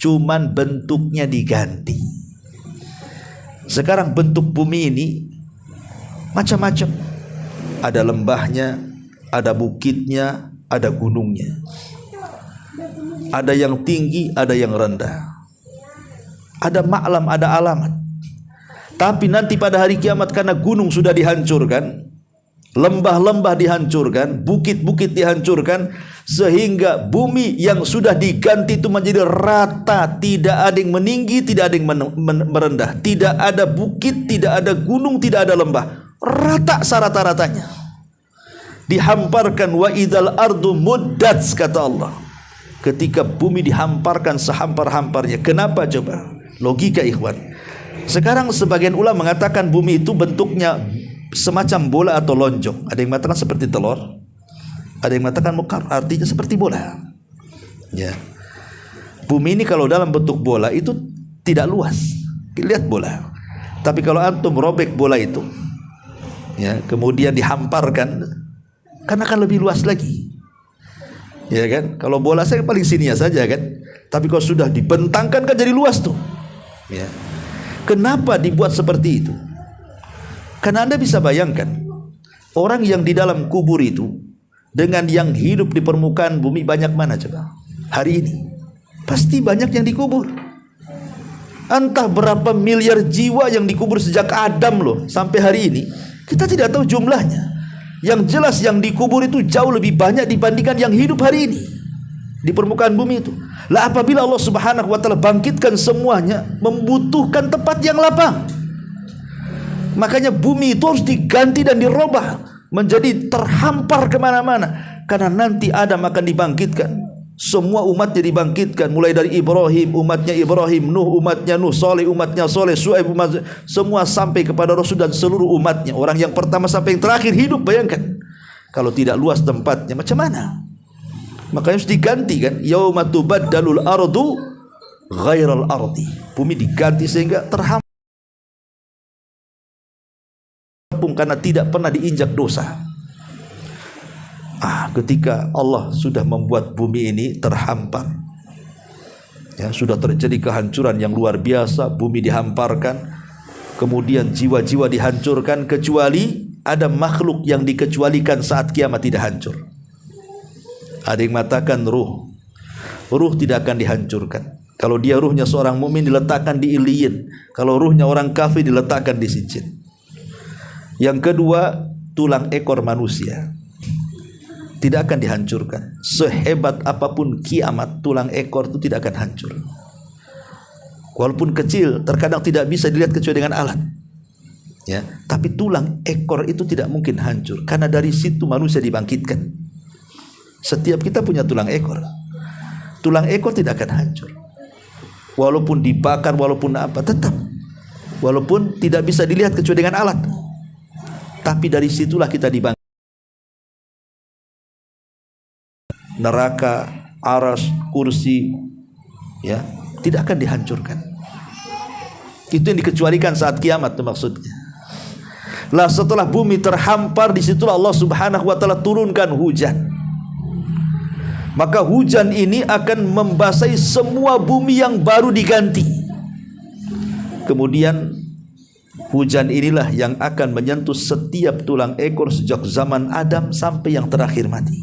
cuman bentuknya diganti. Sekarang bentuk bumi ini macam-macam. Ada lembahnya, ada bukitnya, ada gunungnya. Ada yang tinggi, ada yang rendah. Ada maklam, ada alamat. Tapi nanti pada hari kiamat, karena gunung sudah dihancurkan, lembah-lembah dihancurkan, bukit-bukit dihancurkan, sehingga bumi yang sudah diganti itu menjadi rata, tidak ada yang meninggi, tidak ada yang merendah, tidak ada bukit, tidak ada gunung, tidak ada lembah, rata serata-ratanya. Dihamparkan, wa idzal ardu muddat, kata Allah. Ketika bumi dihamparkan sehampar-hamparnya. Kenapa coba? Logika ikhwan. Sekarang sebagian ulama mengatakan bumi itu bentuknya semacam bola atau lonjong. Ada yang mengatakan seperti telur, ada yang mengatakan mukar, artinya seperti bola. Ya. Bumi ini kalau dalam bentuk bola itu tidak luas. Lihat bola. Tapi kalau antum robek bola itu, ya, kemudian dihamparkan, kan akan lebih luas lagi. Ya kan? Kalau bola saya paling sini saja kan. Tapi kalau sudah dibentangkan kan jadi luas tuh. Ya. Kenapa dibuat seperti itu? Karena Anda bisa bayangkan, orang yang di dalam kubur itu dengan yang hidup di permukaan bumi banyak mana coba? Hari ini pasti banyak yang dikubur. Entah berapa miliar jiwa yang dikubur sejak Adam loh sampai hari ini. Kita tidak tahu jumlahnya. Yang jelas yang dikubur itu jauh lebih banyak dibandingkan yang hidup hari ini di permukaan bumi itu. Lah apabila Allah subhanahu wa ta'ala bangkitkan semuanya, membutuhkan tempat yang lapang. Makanya bumi itu harus diganti dan dirubah menjadi terhampar kemana-mana. Karena nanti Adam akan dibangkitkan, semua umatnya dibangkitkan, mulai dari Ibrahim, umatnya Ibrahim, Nuh, umatnya Nuh, Saleh, umatnya Saleh, Syuaib, umatnya, semua sampai kepada Rasul dan seluruh umatnya. Orang yang pertama sampai yang terakhir hidup. Bayangkan kalau tidak luas tempatnya macam mana. Makanya harus diganti kan. Yauma tubaddalul ardu ghairal ardi. Bumi diganti sehingga terhampar karena tidak pernah diinjak dosa. Ketika Allah sudah membuat bumi ini terhampar, ya, sudah terjadi kehancuran yang luar biasa, bumi dihamparkan, kemudian jiwa-jiwa dihancurkan, kecuali ada makhluk yang dikecualikan saat kiamat tidak hancur. Ada yang mengatakan ruh. Ruh tidak akan dihancurkan. Kalau dia ruhnya seorang mukmin diletakkan di Iliyin. Kalau ruhnya orang kafir diletakkan di Sijjin. Yang kedua, tulang ekor manusia tidak akan dihancurkan. Sehebat apapun kiamat, tulang ekor itu tidak akan hancur. Walaupun kecil, terkadang tidak bisa dilihat kecuali dengan alat. Ya, tapi tulang ekor itu tidak mungkin hancur karena dari situ manusia dibangkitkan. Setiap kita punya tulang ekor. Tulang ekor tidak akan hancur. Walaupun dibakar, walaupun apa, tetap. Walaupun tidak bisa dilihat kecuali dengan alat. Tapi dari situlah kita dibangkitkan. Neraka, aras, kursi, ya, tidak akan dihancurkan. Itu yang dikecualikan saat kiamat itu maksudnya. Lah setelah bumi terhampar, disitulah Allah Subhanahu wa taala turunkan hujan. Maka hujan ini akan membasahi semua bumi yang baru diganti. Kemudian hujan inilah yang akan menyentuh setiap tulang ekor sejak zaman Adam sampai yang terakhir mati.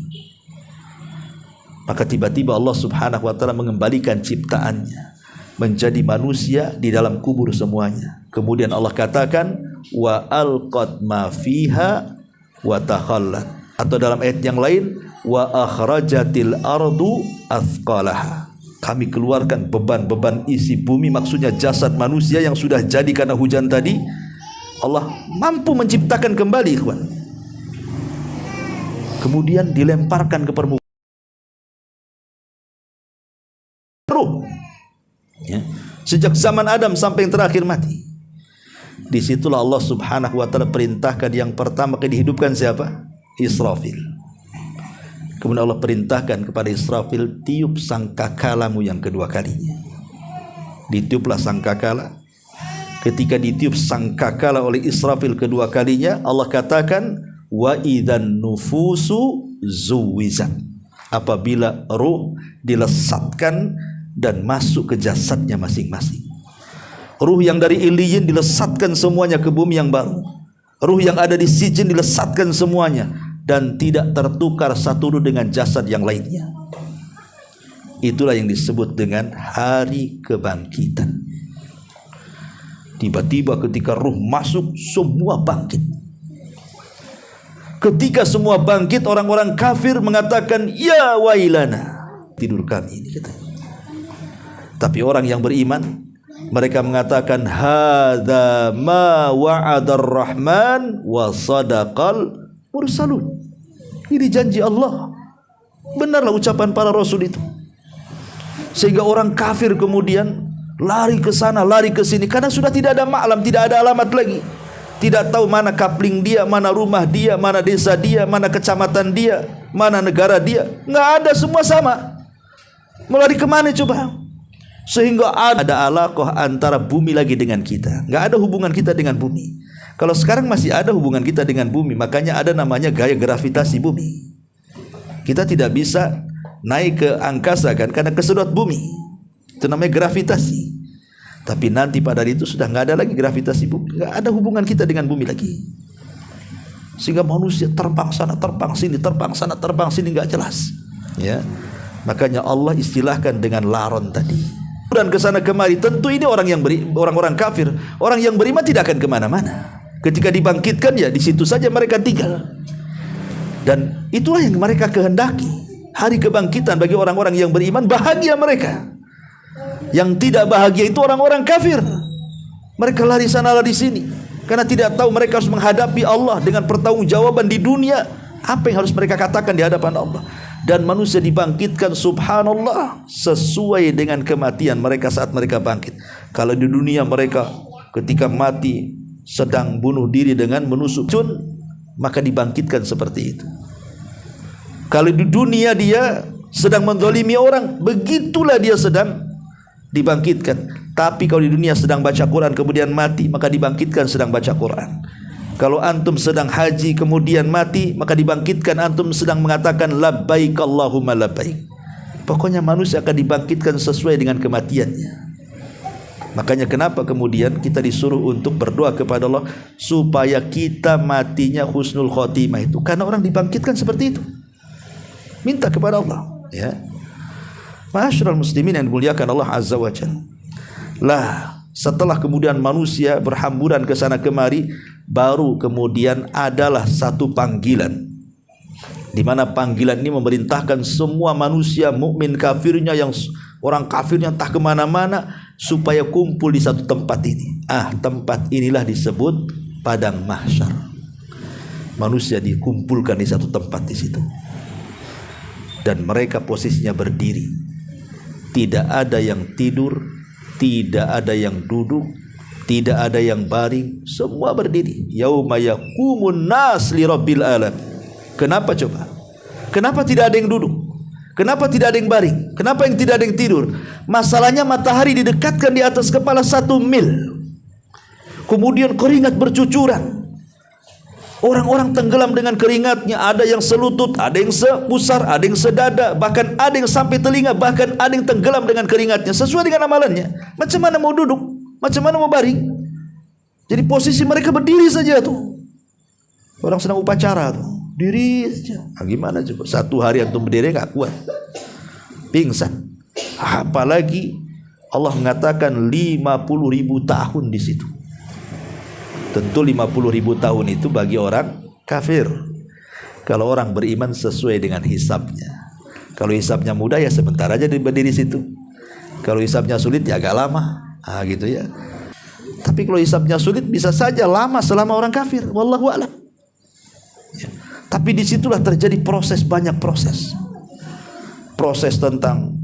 Maka tiba-tiba Allah Subhanahu wa taala mengembalikan ciptaannya menjadi manusia di dalam kubur semuanya. Kemudian Allah katakan wa alqat ma fiha wa takhallat, atau dalam ayat yang lain wa akhrajatil ardu athqalaha. Kami keluarkan beban-beban isi bumi, maksudnya jasad manusia yang sudah jadi karena hujan tadi. Allah mampu menciptakan kembali, ikhwan. Kemudian dilemparkan ke permukaan ruh. Ya. Sejak zaman Adam sampai yang terakhir mati. Disitulah Allah Subhanahu wa taala perintahkan yang pertama kali dihidupkan siapa? Israfil. Kemudian Allah perintahkan kepada Israfil, tiup sangkakalamu yang kedua kalinya. Ditiuplah sangkakala. Ketika ditiup sangkakala oleh Israfil kedua kalinya, Allah katakan wa idzan nufusu zuwizat. Apabila ruh dilesatkan dan masuk ke jasadnya masing-masing. Ruh yang dari Iliyin dilesatkan semuanya ke bumi yang baru. Ruh yang ada di Sijjin dilesatkan semuanya dan tidak tertukar satu ruh dengan jasad yang lainnya. Itulah yang disebut dengan hari kebangkitan. Tiba-tiba ketika ruh masuk, semua bangkit. Ketika semua bangkit, orang-orang kafir mengatakan ya wailana, tidur kami ini katanya. Tapi orang yang beriman, mereka mengatakan hadza ma wa'adar rahman wa sadaqal mursalun. Ini janji Allah. Benarlah ucapan para rasul itu. Sehingga orang kafir kemudian lari ke sana, lari ke sini karena sudah tidak ada maklam, tidak ada alamat lagi. Tidak tahu mana kapling dia, mana rumah dia, mana desa dia, mana kecamatan dia, mana negara dia. Enggak ada, semua sama. Mau lari kemana coba? Sehingga ada alaqah antara bumi lagi dengan kita. Enggak ada hubungan kita dengan bumi. Kalau sekarang masih ada hubungan kita dengan bumi, makanya ada namanya gaya gravitasi bumi. Kita tidak bisa naik ke angkasa kan karena kesedot bumi. Itu namanya gravitasi. Tapi nanti pada hari itu sudah enggak ada lagi gravitasi bumi. Enggak ada hubungan kita dengan bumi lagi. Sehingga manusia terbang sana, terbang sini, terbang sana, terbang sini, enggak jelas. Ya. Makanya Allah istilahkan dengan laron tadi. Dan ke sana kemari. Tentu ini orang-orang kafir. Orang yang beriman tidak akan kemana-mana. Ketika dibangkitkan ya di situ saja mereka tinggal. Dan itulah yang mereka kehendaki. Hari kebangkitan bagi orang-orang yang beriman, bahagia mereka. Yang tidak bahagia itu orang-orang kafir. Mereka lari sana lari sini karena tidak tahu mereka harus menghadapi Allah dengan pertanggungjawaban di dunia. Apa yang harus mereka katakan di hadapan Allah? Dan manusia dibangkitkan subhanallah sesuai dengan kematian mereka saat mereka bangkit. Kalau di dunia mereka ketika mati sedang bunuh diri dengan menusuk racun, maka dibangkitkan seperti itu. Kalau di dunia dia sedang menzalimi orang, begitulah dia sedang dibangkitkan. Tapi kalau di dunia sedang baca Quran kemudian mati, maka dibangkitkan sedang baca Quran. Kalau antum sedang haji kemudian mati, maka dibangkitkan antum sedang mengatakan labbaik Allahumma labbaik. Pokoknya manusia akan dibangkitkan sesuai dengan kematiannya. Makanya kenapa kemudian kita disuruh untuk berdoa kepada Allah supaya kita matinya husnul khotimah itu, karena orang dibangkitkan seperti itu. Minta kepada Allah, ya. Ma'asyiral muslimin yang dimuliakan Allah Azza wa Jalla. Lah, setelah kemudian manusia berhamburan ke sana kemari, baru kemudian adalah satu panggilan, di mana panggilan ini memerintahkan semua manusia, mukmin kafirnya, yang orang kafirnya entah kemana-mana, supaya kumpul di satu tempat ini. Tempat inilah disebut padang mahsyar. Manusia dikumpulkan di satu tempat di situ, dan mereka posisinya berdiri. Tidak ada yang tidur, tidak ada yang duduk, tidak ada yang baring, semua berdiri. Yauma yaqumun nas li rabbil alamin. Kenapa coba? Kenapa tidak ada yang duduk? Kenapa tidak ada yang baring? Kenapa yang tidak ada yang tidur? Masalahnya matahari didekatkan di atas kepala 1 mil. Kemudian keringat bercucuran. Orang-orang tenggelam dengan keringatnya. Ada yang selutut, ada yang sepusar, ada yang sedada, bahkan ada yang sampai telinga, bahkan ada yang tenggelam dengan keringatnya sesuai dengan amalannya. Macam mana mau duduk? Macam mana mau baring? Jadi posisi mereka berdiri saja tuh. Orang sedang upacara tuh, diri saja. Gimana coba? 1 hari antum berdiri gak kuat, pingsan. Apalagi Allah mengatakan 50.000 tahun di situ. Tentu 50.000 tahun itu bagi orang kafir. Kalau orang beriman sesuai dengan hisabnya. Kalau hisabnya mudah ya sebentar aja berdiri situ. Kalau hisabnya sulit ya agak lama. Gitu ya. Tapi kalau hisabnya sulit bisa saja lama selama orang kafir. Wallahu a'lam. Ya. Tapi disitulah terjadi banyak proses. Proses tentang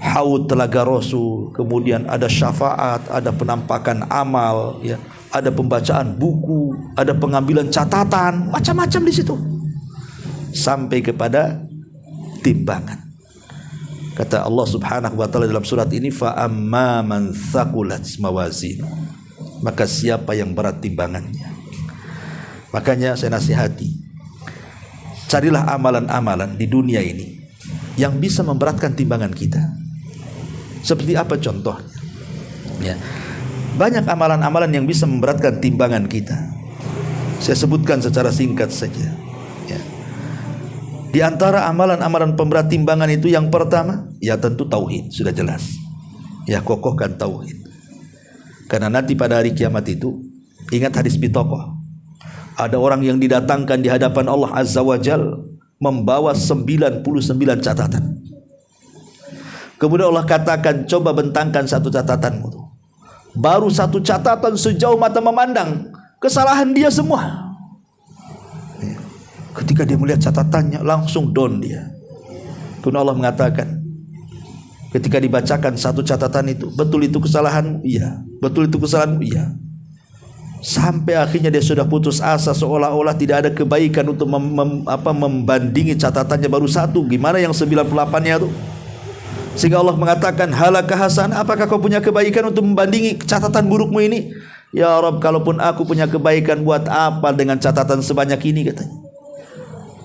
haud telaga Rasul, kemudian ada syafaat, ada penampakan amal, ya, ada pembacaan buku, ada pengambilan catatan, macam-macam di situ, sampai kepada timbangan. Kata Allah Subhanahu wa taala dalam surat ini, fa amma man thaqulat mawazin, maka siapa yang berat timbangannya. Makanya saya nasihati, carilah amalan-amalan di dunia ini yang bisa memberatkan timbangan kita. Seperti apa contohnya? Ya. Banyak amalan-amalan yang bisa memberatkan timbangan kita. Saya sebutkan secara singkat saja. Ya. Di antara amalan-amalan pemberat timbangan itu yang pertama, ya tentu tauhid, sudah jelas. Ya, kokohkan tauhid. Karena nanti pada hari kiamat itu, ingat hadis Bitokoh, ada orang yang didatangkan di hadapan Allah Azza wa Jal membawa 99 catatan. Kemudian Allah katakan, coba bentangkan satu catatanmu tuh. Baru satu catatan sejauh mata memandang, kesalahan dia semua. Ketika dia melihat catatannya, langsung down dia. Kemudian Allah mengatakan, ketika dibacakan satu catatan itu, betul itu kesalahanmu? Iya. Betul itu kesalahanmu? Iya. Sampai akhirnya dia sudah putus asa, seolah-olah tidak ada kebaikan untuk membandingi catatannya baru satu. Gimana yang 98-nya tuh? Sehingga Allah mengatakan, halaka hasan, apakah kau punya kebaikan untuk membandingi catatan burukmu ini? Ya Rabb, kalaupun aku punya kebaikan, buat apa dengan catatan sebanyak ini, katanya.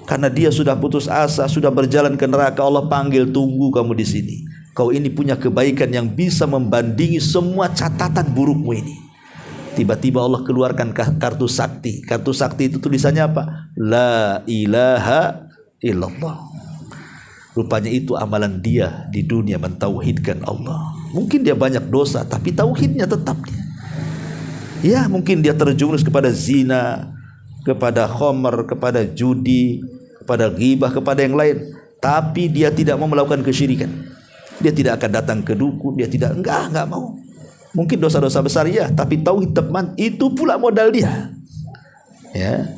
Karena dia sudah putus asa, sudah berjalan ke neraka. Allah panggil, tunggu kamu di sini. Kau ini punya kebaikan yang bisa membandingi semua catatan burukmu ini. Tiba-tiba Allah keluarkan kartu sakti. Kartu sakti itu tulisannya apa? La ilaha illallah. Rupanya itu amalan dia di dunia, mentauhidkan Allah. Mungkin dia banyak dosa, tapi tauhidnya tetap dia. Ya, mungkin dia terjerumus kepada zina, kepada khamr, kepada judi, kepada ghibah, kepada yang lain. Tapi dia tidak mau melakukan kesyirikan. Dia tidak akan datang ke dukun, dia tidak, enggak mau. Mungkin dosa-dosa besar ya, tapi tauhid teman, itu pula modal dia. Ya.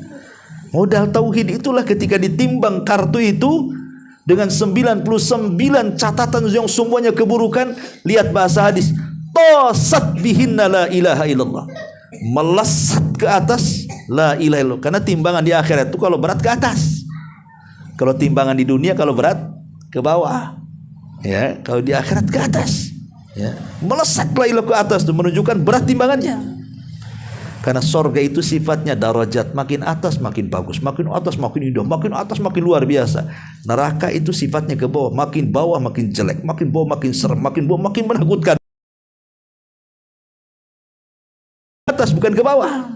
Modal tauhid itulah ketika ditimbang kartu itu dengan 99 catatan yang semuanya keburukan, lihat bahasa hadis, tosat bihinna la ilaha illallah, melesat ke atas la ilaha illallah. Karena timbangan di akhirat itu kalau berat ke atas, kalau timbangan di dunia kalau berat ke bawah, ya. Kalau di akhirat ke atas, ya. Melesat la ilaha ke atas itu menunjukkan berat timbangannya. Karena sorga itu sifatnya darajat, makin atas makin bagus, makin atas makin indah, makin atas makin luar biasa. Neraka itu sifatnya ke bawah makin jelek, makin bawah makin serem, makin bawah makin menakutkan. atas bukan ke bawah.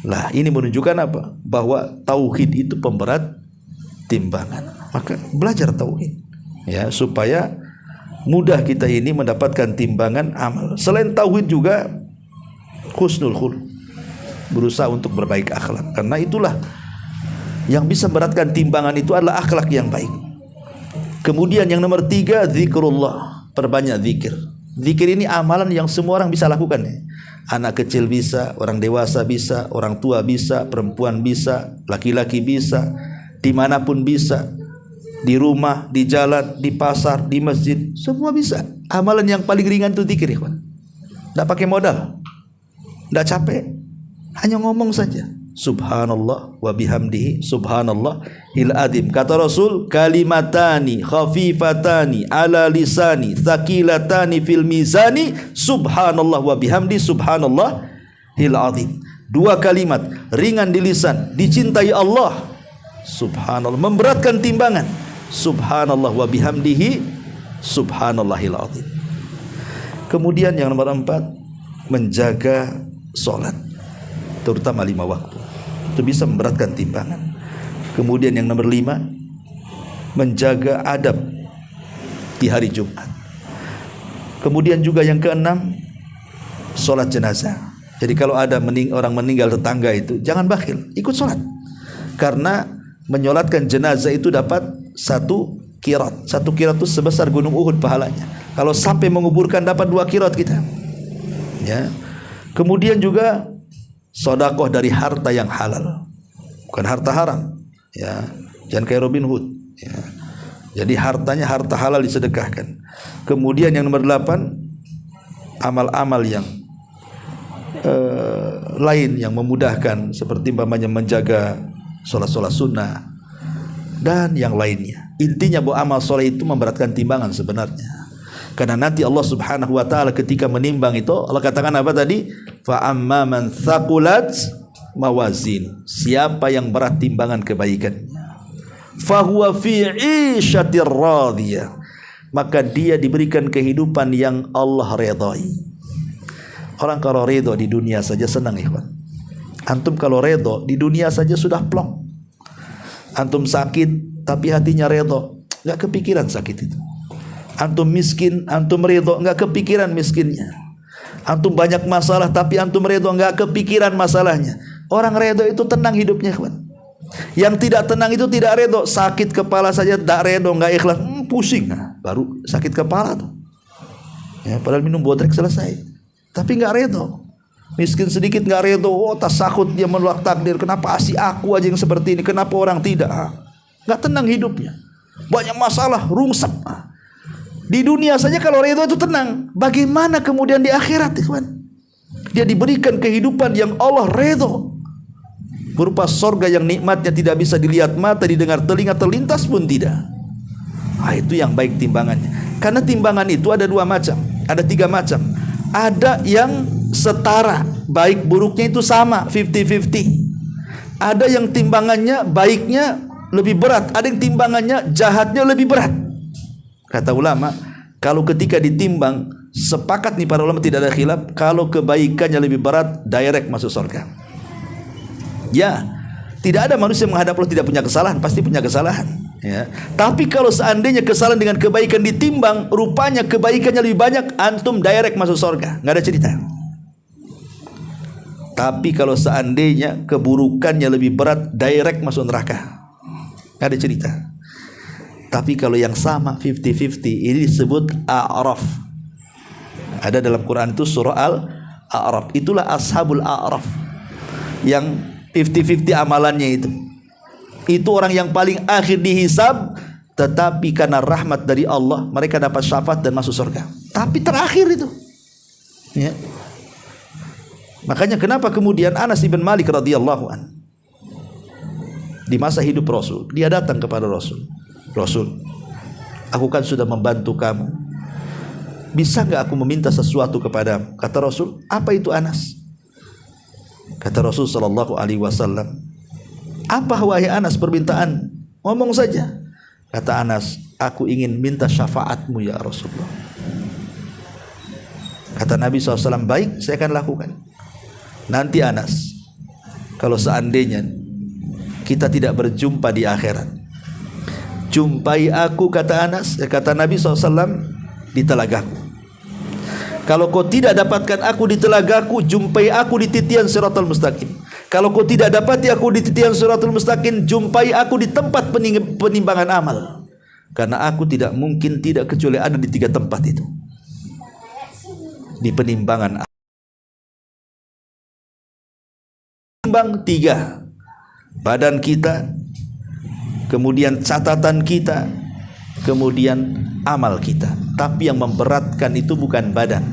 Lah ini menunjukkan apa? Bahwa tauhid itu pemberat timbangan. Maka belajar tauhid ya, supaya mudah kita ini mendapatkan timbangan amal. Selain tauhid juga husnul khuluq, berusaha untuk berbaik akhlak, karena itulah yang bisa beratkan timbangan itu adalah akhlak yang baik. Kemudian yang nomor 3, zikrullah, perbanyak zikir. Zikir ini amalan yang semua orang bisa lakukan ya. Anak kecil bisa, orang dewasa bisa, orang tua bisa, perempuan bisa, laki-laki bisa, dimanapun bisa, di rumah, di jalan, di pasar, di masjid, semua bisa. Amalan yang paling ringan itu zikir ya, tidak pakai modal, tidak capek, hanya ngomong saja. Subhanallah wa bihamdihi subhanallahil azim. Kata Rasul, kalimatani khafifatani ala lisani thaqilatani fil mizani subhanallah wa bihamdi subhanallahil azim. 2 kalimat ringan di lisan, dicintai Allah, subhanallah, memberatkan timbangan, subhanallah wa bihamdihi subhanallahil azim. Kemudian yang nomor 4, menjaga salat, terutama 5 waktu. Itu bisa memberatkan timbangan. Kemudian yang nomor 5, menjaga adab di hari Jumat. Kemudian juga yang ke-6, sholat jenazah. Jadi kalau ada orang meninggal tetangga itu, jangan bakhil, ikut sholat. Karena menyolatkan jenazah itu dapat 1 qirat. 1 qirat itu sebesar gunung Uhud pahalanya. Kalau sampai menguburkan dapat 2 qirat kita. Ya. Kemudian juga sedekah dari harta yang halal, bukan harta haram ya, jangan kayak Robin Hood ya. Jadi hartanya harta halal disedekahkan. Kemudian yang nomor 8, amal-amal yang lain yang memudahkan, seperti umpamanya menjaga sholat-sholat sunnah dan yang lainnya. Intinya bahwa amal soleh itu memberatkan timbangan sebenarnya. Karena nanti Allah Subhanahu wa taala ketika menimbang itu, Allah katakan apa tadi? Fa amma man thaqulat mawazin. Siapa yang berat timbangan kebaikannya, fa huwa fi 'ishatir radiyah. Maka dia diberikan kehidupan yang Allah redai. Orang kalau redha di dunia saja senang ikhwan. Antum kalau redha di dunia saja sudah plong. Antum sakit tapi hatinya redha, enggak kepikiran sakit itu. Antum miskin, antum ridho, enggak kepikiran miskinnya. Antum banyak masalah, tapi antum ridho, enggak kepikiran masalahnya. Orang ridho itu tenang hidupnya, kawan. Yang tidak tenang itu tidak ridho, sakit kepala saja tidak ridho, enggak ikhlas, pusing, nah, baru sakit kepala tuh. Ya, padahal minum bodrek selesai, tapi enggak ridho. Miskin sedikit enggak ridho, oh tasakut dia menolak takdir. Kenapa asih aku aja yang seperti ini? Kenapa orang tidak? Enggak tenang hidupnya, banyak masalah, rungsek. Di dunia saja kalau ridho itu tenang, bagaimana kemudian di akhirat, ikhwan? Dia diberikan kehidupan yang Allah ridho, berupa sorga yang nikmatnya tidak bisa dilihat mata, didengar telinga, terlintas pun tidak. Itu yang baik timbangannya. Karena timbangan itu ada 2 macam, ada 3 macam. Ada yang setara, baik buruknya itu sama, 50-50. Ada yang timbangannya baiknya lebih berat, ada yang timbangannya jahatnya lebih berat. Kata ulama, kalau ketika ditimbang, sepakat nih para ulama tidak ada khilaf, kalau kebaikannya lebih berat, direct masuk surga. Ya, tidak ada manusia menghadap Allah tidak punya kesalahan, pasti punya kesalahan. Ya. Tapi kalau seandainya kesalahan dengan kebaikan ditimbang, rupanya kebaikannya lebih banyak, antum direct masuk surga, nggak ada cerita. Tapi kalau seandainya keburukannya lebih berat, direct masuk neraka, nggak ada cerita. Tapi kalau yang sama 50-50, ini disebut A'raf. Ada dalam Quran itu surah Al-A'raf. Itulah ashabul A'raf, yang 50-50 amalannya itu. Itu orang yang paling akhir dihisab, tetapi karena rahmat dari Allah mereka dapat syafaat dan masuk surga. Tapi terakhir itu ya. Makanya kenapa kemudian Anas bin Malik radhiyallahu an, di masa hidup Rasul, dia datang kepada Rasul, aku kan sudah membantu kamu, bisa enggak aku meminta sesuatu kepadamu? Kata Rasul, apa itu Anas? Kata Rasul sallallahu alaihi wasallam, apa wahai Anas permintaan? Ngomong saja. Kata Anas, aku ingin minta syafaatmu ya Rasulullah. Kata Nabi SAW, baik, saya akan lakukan. Nanti Anas, kalau seandainya kita tidak berjumpa di akhirat, jumpai aku, kata Anas, kata Nabi SAW, di telagaku. Kalau kau tidak dapatkan aku di telagaku, jumpai aku di titian Siratal Mustaqim. Kalau kau tidak dapati aku di titian Siratal Mustaqim, jumpai aku di tempat penimbangan amal. Karena aku tidak mungkin tidak kecuali ada di 3 tempat itu. Di penimbangan amal. Timbang 3. Badan kita, kemudian catatan kita, kemudian amal kita. Tapi yang memberatkan itu bukan badan.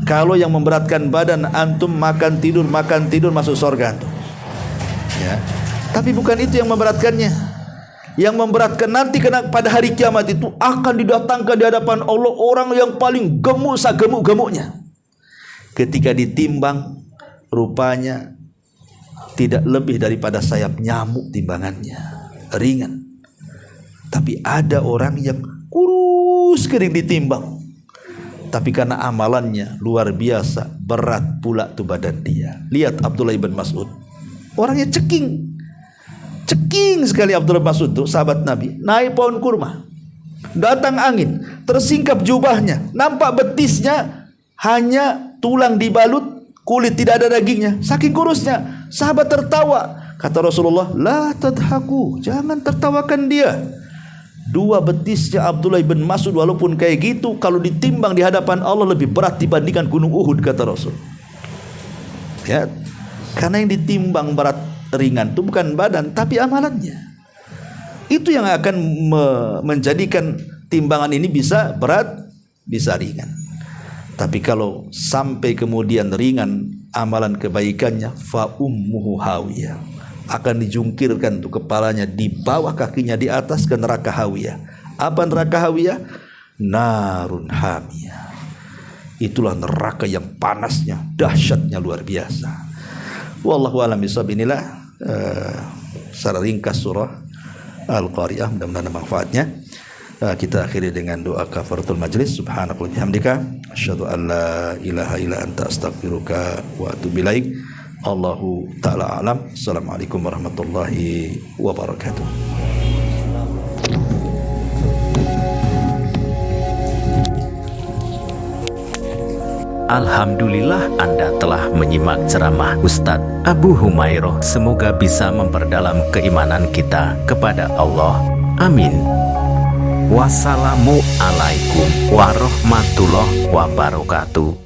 Kalau yang memberatkan badan, antum makan tidur masuk surga antum. Ya. Tapi bukan itu yang memberatkannya. Yang memberatkan nanti pada hari kiamat itu akan didatangkan di hadapan Allah orang yang paling gemuk sagemuk-gemuknya. Ketika ditimbang, rupanya tidak lebih daripada sayap nyamuk timbangannya, ringan. Tapi ada orang yang kurus kering ditimbang, tapi karena amalannya luar biasa, berat pula tuh badan dia. Lihat Abdullah ibn Mas'ud, orangnya ceking sekali. Abdullah bin Mas'ud tuh sahabat Nabi, naik pohon kurma, datang angin, tersingkap jubahnya, nampak betisnya hanya tulang dibalut, kulit tidak ada dagingnya, saking kurusnya. Sahabat tertawa. Kata Rasulullah, la tadhaku, jangan tertawakan dia. 2 betisnya Abdullah bin Mas'ud walaupun kayak gitu, kalau ditimbang di hadapan Allah lebih berat dibandingkan gunung Uhud, kata Rasul. Ya, karena yang ditimbang berat ringan itu bukan badan tapi amalannya. Itu yang akan menjadikan timbangan ini bisa berat, bisa ringan. Tapi kalau sampai kemudian ringan amalan kebaikannya, fa ummuhu hawiyah, akan dijungkirkan tuh kepalanya di bawah, kakinya di atas, ke neraka hawiyah. Apa neraka hawiyah? Narun hamiyah. Itulah neraka yang panasnya, dahsyatnya luar biasa. Wallahu a'lam bishawab. Inilah secara ringkas surah Al-Qari'ah, mudah-mudahan manfaatnya. Kita akhiri dengan doa kafaratul majlis. Subhanakallahumma wa bihamdika, asyhadu an la ilaha illa anta, astaghfiruka wa atubu ilaik. Allahu ta'ala alam. Assalamualaikum warahmatullahi wabarakatuh. Alhamdulillah, Anda telah menyimak ceramah Ustadz Abu Humairoh. Semoga bisa memperdalam keimanan kita kepada Allah. Amin. Wassalamualaikum warahmatullahi wabarakatuh.